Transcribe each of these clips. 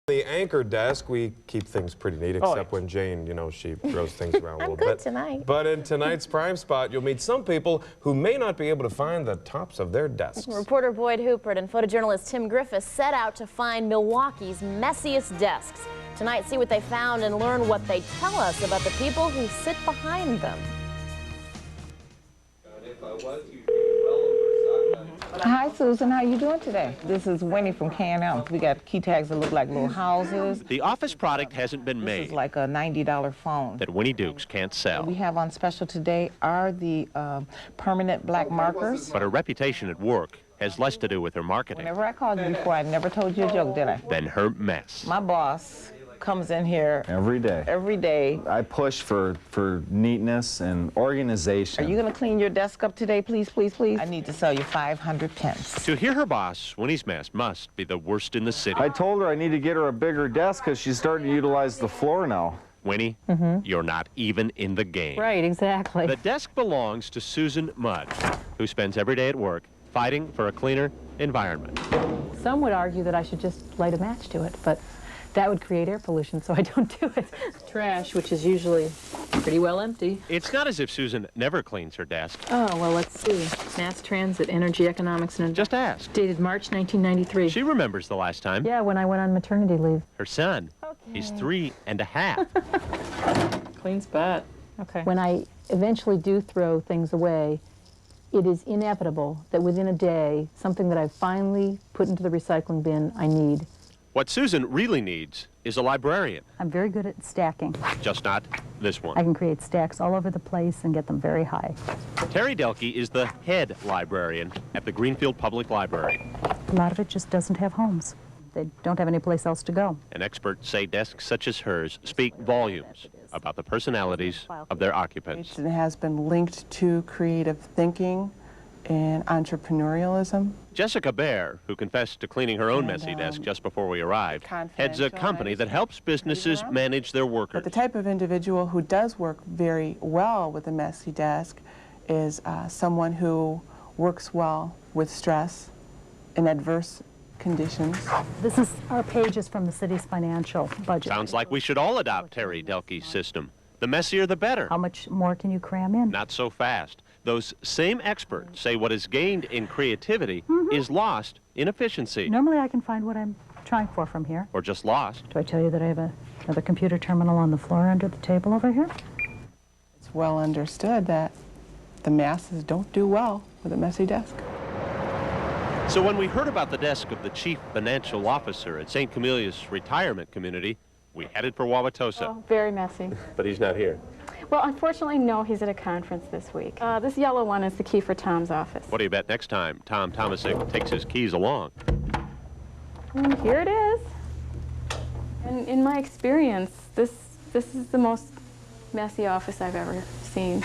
The anchor desk, we keep things pretty neat, except when Jane, she throws things around a little bit. I'm good tonight. But in tonight's Prime Spot, you'll meet some people who may not be able to find the tops of their desks. Reporter Boyd Hoopert and photojournalist Tim Griffiths set out to find Milwaukee's messiest desks. Tonight, see what they found and learn what they tell us about the people who sit behind them. Hi, Susan. How you doing today? This is Winnie from K&M. We got key tags that look like little houses. The office product hasn't been made. This is like a $90 phone. That Winnie Dukes can't sell. What we have on special today are the permanent black markers. But her reputation at work has less to do with her marketing. Whenever I called you before, I never told you a joke, did I? Than her mess. My boss comes in here every day. I push for neatness and organization. Are you going to clean your desk up today, please, please, please? I need to sell you 500 pens. To hear her boss, Winnie's mess must be the worst in the city. I told her I need to get her a bigger desk because she's starting to utilize the floor now. Winnie, you're not even in the game. Right, exactly. The desk belongs to Susan Mudd, who spends every day at work fighting for a cleaner environment. Some would argue that I should just light a match to it, but that would create air pollution, so I don't do it. Trash, which is usually pretty well empty. It's not as if Susan never cleans her desk. Oh, well, let's see. Mass Transit, Energy, Economics, and... Just ask. Dated March 1993. She remembers the last time. Yeah, when I went on maternity leave. Her son, he's 3.5. Clean spot. Okay. When I eventually do throw things away, it is inevitable that within a day, something that I've finally put into the recycling bin I need. What Susan really needs is a librarian. I'm very good at stacking. Just not this one. I can create stacks all over the place and get them very high. Terry Delkey is the head librarian at the Greenfield Public Library. A lot of it just doesn't have homes. They don't have any place else to go. And experts say desks such as hers speak volumes about the personalities of their occupants. It has been linked to creative thinking and entrepreneurialism. Jessica Baer, who confessed to cleaning her own messy desk just before we arrived, heads a company that helps businesses manage their workers. But the type of individual who does work very well with a messy desk is someone who works well with stress in adverse conditions. This is our pages from the city's financial budget. Sounds like we should all adopt Terry Delkey's system. The messier, the better. How much more can you cram in? Not so fast. Those same experts say what is gained in creativity is lost in efficiency. Normally I can find what I'm trying for from here. Or just lost. Do I tell you that I have another computer terminal on the floor under the table over here? It's well understood that the masses don't do well with a messy desk. So when we heard about the desk of the chief financial officer at St. Camillus Retirement Community, we headed for Wauwatosa. Oh, very messy. But he's not here. Well, unfortunately, no, he's at a conference this week. This yellow one is the key for Tom's office. What do you bet next time Tom Tomasic takes his keys along? And here it is. And in my experience, this is the most messy office I've ever seen.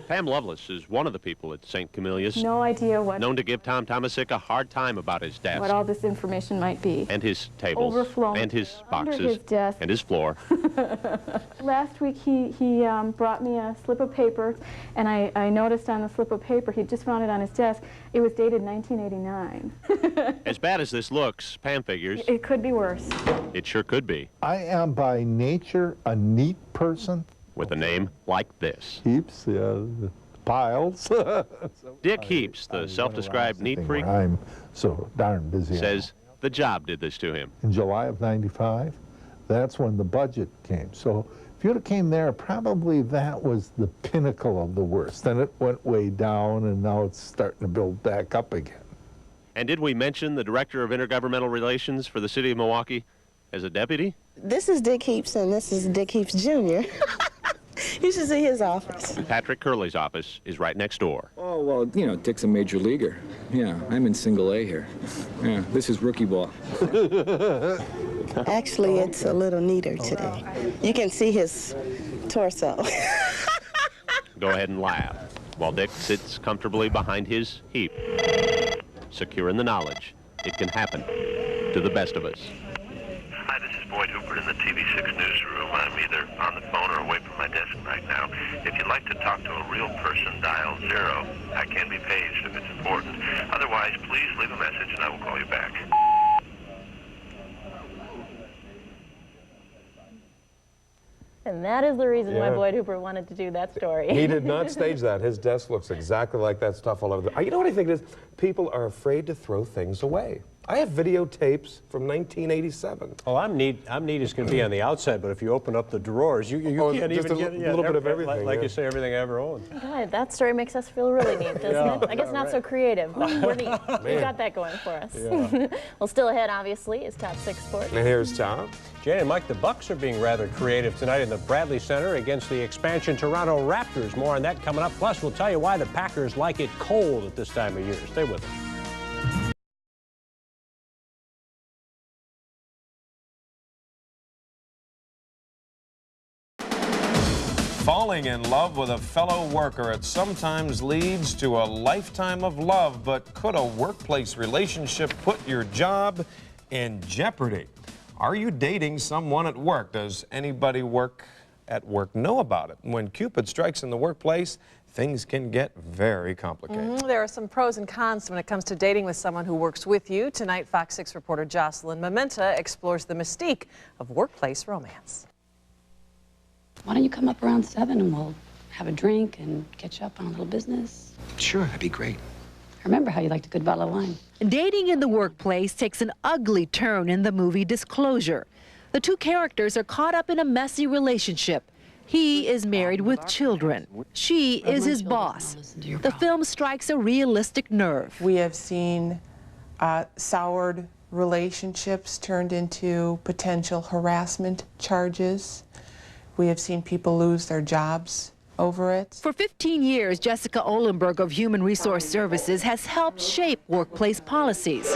Pam Lovelace is one of the people at St. Camillus. No idea what... Known to give Tom Tomasic a hard time about his desk. What all this information might be. And his tables. Overflowing. And his boxes. Under his desk. And his floor. Last week he brought me a slip of paper, and I noticed on the slip of paper, he just found it on his desk, it was dated 1989. As bad as this looks, Pam figures... It could be worse. It sure could be. I am by nature a neat person. With a name like this. Heaps, piles. Dick Heaps, the self-described neat freak, I'm so darn busy. Says the job did this to him. In July of '95, that's when the budget came. So if you'd have came there, probably that was the pinnacle of the worst. Then it went way down, and now it's starting to build back up again. And did we mention the Director of Intergovernmental Relations for the City of Milwaukee as a deputy? This is Dick Heaps, and this is Dick Heaps, Jr. You should see his office. Patrick Curley's office is right next door. Oh, well, Dick's a major leaguer. Yeah, I'm in single A here. Yeah, this is rookie ball. Actually, it's a little neater today. You can see his torso. Go ahead and laugh, while Dick sits comfortably behind his heap, secure in the knowledge it can happen to the best of us. Hi, this is Boyd Hoopert in the TV6 newsroom. I'm either on the phone or away from my desk right now. If you'd like to talk to a real person, dial 0. I can be paged if it's important. Otherwise, please leave a message and I will call you back. And that is the reason why Yeah. Boyd Hooper wanted to do that story. He did not stage that. His desk looks exactly like that stuff all over. You know what I think it is? People are afraid to throw things away. I have videotapes from 1987. Oh, I'm neat as can be on the outside, but if you open up the drawers, you can't just even a get little bit of everything. Like yeah. you say, everything I ever owned. God, that story makes us feel really neat, doesn't it? I guess not so creative, but we're neat. We've got that going for us. Yeah. Well, still ahead, obviously, is Top 6 Sports. And here's Tom. Jane and Mike, the Bucks are being rather creative tonight in the Bradley Center against the expansion Toronto Raptors. More on that coming up. Plus, we'll tell you why the Packers like it cold at this time of year. Stay with us. Falling in love with a fellow worker, it sometimes leads to a lifetime of love, but could a workplace relationship put your job in jeopardy? Are you dating someone at work? Does anybody work at work know about it? When Cupid strikes in the workplace, things can get very complicated. There are some pros and cons when it comes to dating with someone who works with you. Tonight, Fox 6 reporter Jocelyn Mementa explores the mystique of workplace romance. Why don't you come up around 7 and we'll have a drink and catch up on a little business? Sure, that'd be great. I remember how you liked a good bottle of wine. Dating in the workplace takes an ugly turn in the movie Disclosure. The two characters are caught up in a messy relationship. He is married with children. She is his boss. The film strikes a realistic nerve. We have seen soured relationships turned into potential harassment charges. We have seen people lose their jobs over it. For 15 years, Jessica Ohlenberg of Human Resource Services has helped shape workplace policies.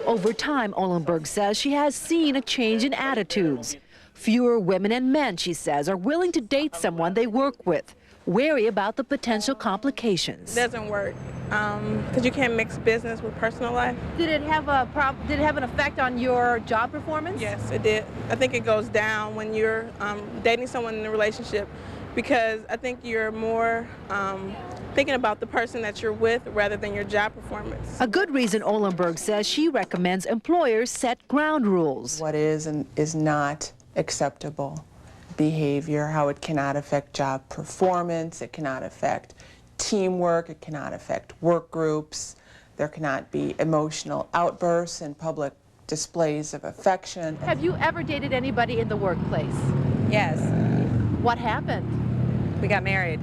Over time, Ohlenberg says she has seen a change in attitudes. Fewer women and men, she says, are willing to date someone they work with, wary about the potential complications. It doesn't work because you can't mix business with personal life. Did it have an effect on your job performance? Yes, it did. I think it goes down when you're dating someone in a relationship because I think you're more thinking about the person that you're with rather than your job performance. A good reason Ohlenberg says she recommends employers set ground rules. What is and is not acceptable behavior, how it cannot affect job performance, it cannot affect teamwork, it cannot affect work groups, there cannot be emotional outbursts and public displays of affection. Have you ever dated anybody in the workplace? Yes. What happened? We got married.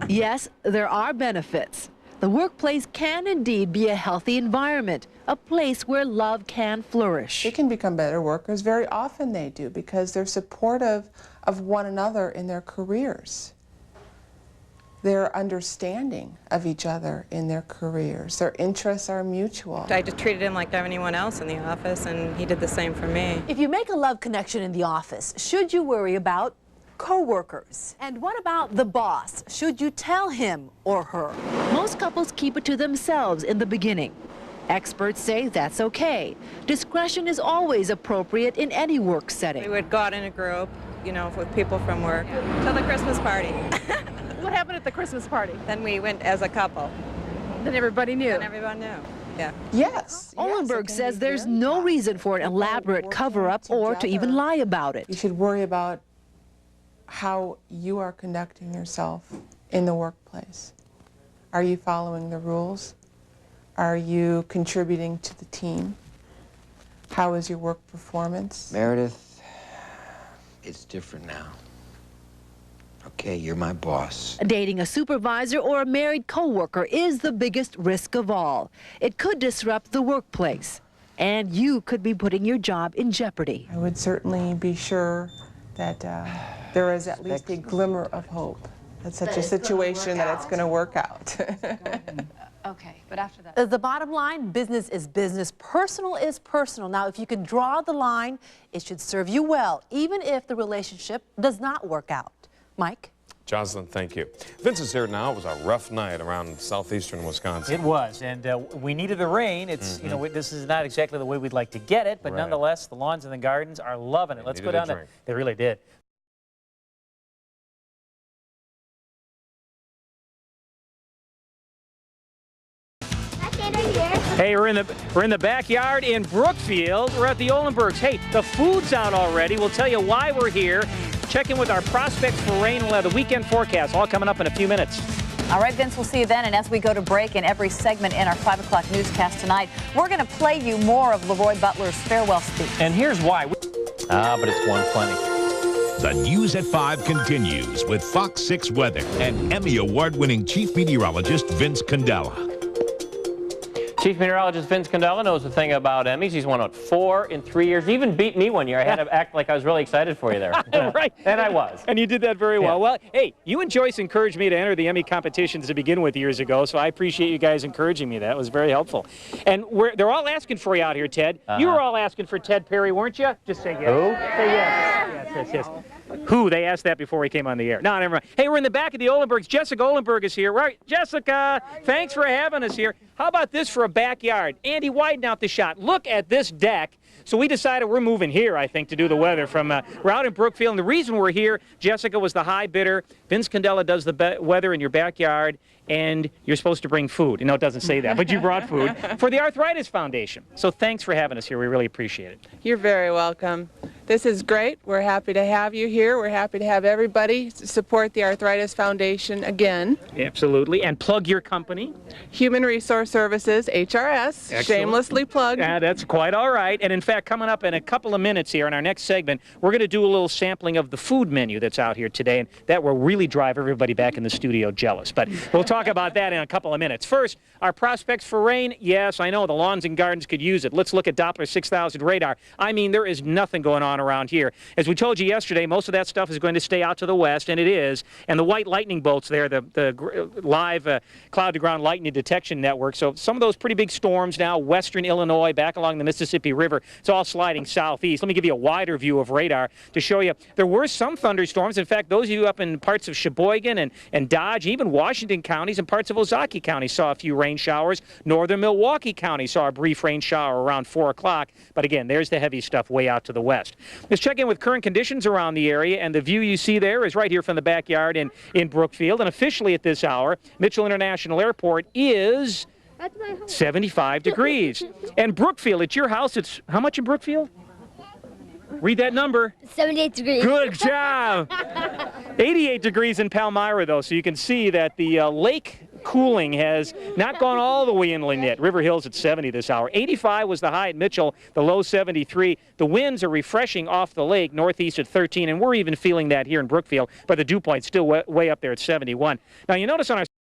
Yes, there are benefits. The workplace can indeed be a healthy environment, a place where love can flourish. They can become better workers. Very often they do because they're supportive of one another in their careers. They're understanding of each other in their careers. Their interests are mutual. I just treated him like anyone else in the office, and he did the same for me. If you make a love connection in the office, should you worry about co-workers? And what about the boss? Should you tell him or her? Most couples keep it to themselves in the beginning. Experts say that's okay. Discretion is always appropriate in any work setting. We would go out in a group, you know, with people from work, till the Christmas party. What happened at the Christmas party? Then we went as a couple. Then everybody knew? Then everyone knew, yeah. Yes. Ohlenberg says there's no reason for an elaborate cover-up or to even lie about it. You should worry about how you are conducting yourself in the workplace. Are you following the rules? Are you contributing to the team? How is your work performance? Meredith, it's different now. Okay, you're my boss. Dating a supervisor or a married coworker is the biggest risk of all. It could disrupt the workplace, and you could be putting your job in jeopardy. I would certainly be sure that there is at least a glimmer of hope that such a situation that it's going to work out. Okay, but after that. The bottom line, business is business, personal is personal. Now, if you can draw the line, it should serve you well, even if the relationship does not work out. Mike? Jocelyn, thank you. Vince is here now. It was a rough night around southeastern Wisconsin. It was, and we needed the rain. It's, you know, this is not exactly the way we'd like to get it, but nonetheless, the lawns and the gardens are loving it. Let's go down there. They really did. Hey, we're in the backyard in Brookfield. We're at the Ohlenbergs. Hey, the food's out already. We'll tell you why we're here. check in with our prospects for rain. We'll have the weekend forecast all coming up in a few minutes. All right, Vince, we'll see you then. And as we go to break in every segment in our 5 o'clock newscast tonight, we're going to play you more of Leroy Butler's farewell speech. And here's why. But it's one plenty. The News at 5 continues with Fox 6 weather and Emmy Award-winning Chief Meteorologist Vince Candela. Chief Meteorologist Vince Candela knows the thing about Emmys. He's won 4 in 3 years. He even beat me one year. I had to act like I was really excited for you there. Right. And I was. And you did that very well. Yeah. Well, hey, you and Joyce encouraged me to enter the Emmy competitions to begin with years ago, so I appreciate you guys encouraging me. That was very helpful. And they're all asking for you out here, Ted. You were all asking for Ted Perry, weren't you? Just say yes. Who? Say yes. Yes. Who? They asked that before we came on the air. No, never mind. Hey, we're in the back of the Olenbergs. Jessica Olenberg is here. Right, Jessica, thanks for having us here. How about this for a backyard? Andy, widen out the shot. Look at this deck. So we decided we're moving here, I think, to do the weather. We're out in Brookfield, and the reason we're here, Jessica was the high bidder. Vince Candela does the weather in your backyard, and you're supposed to bring food. No, it doesn't say that, but you brought food for the Arthritis Foundation. So thanks for having us here. We really appreciate it. You're very welcome. This is great. We're happy to have you here. We're happy to have everybody support the Arthritis Foundation again. Absolutely. And plug your company. Human Resource Services, HRS. Excellent. Shamelessly plugged. Yeah, that's quite all right. And in fact, coming up in a couple of minutes here in our next segment, we're going to do a little sampling of the food menu that's out here today, and that will really drive everybody back in the studio jealous. But we'll talk about that in a couple of minutes. First, our prospects for rain. Yes, I know the lawns and gardens could use it. Let's look at Doppler 6000 radar. I mean, there is nothing going on around here. As we told you yesterday, most of that stuff is going to stay out to the west, and it is. And the white lightning bolts there, the live cloud-to-ground lightning detection network. So some of those pretty big storms now, western Illinois, back along the Mississippi River, it's all sliding southeast. Let me give you a wider view of radar to show you. There were some thunderstorms. In fact, those of you up in parts of Sheboygan and Dodge, even Washington counties and parts of Ozaukee County saw a few rain showers. Northern Milwaukee County saw a brief rain shower around 4 o'clock. But again, there's the heavy stuff way out to the west. Let's check in with current conditions around the area, and the view you see there is right here from the backyard in Brookfield. And officially at this hour, Mitchell International Airport is 75 degrees. And Brookfield, at your house, it's how much in Brookfield? Read that number. 78 degrees. Good job. 88 degrees in Palmyra, though, so you can see that the lake cooling has not gone all the way inland yet. River Hill's at 70 this hour. 85 was the high at Mitchell, the low 73. The winds are refreshing off the lake, northeast at 13, and we're even feeling that here in Brookfield, but the dew point's still way up there at 71. Now, you notice on our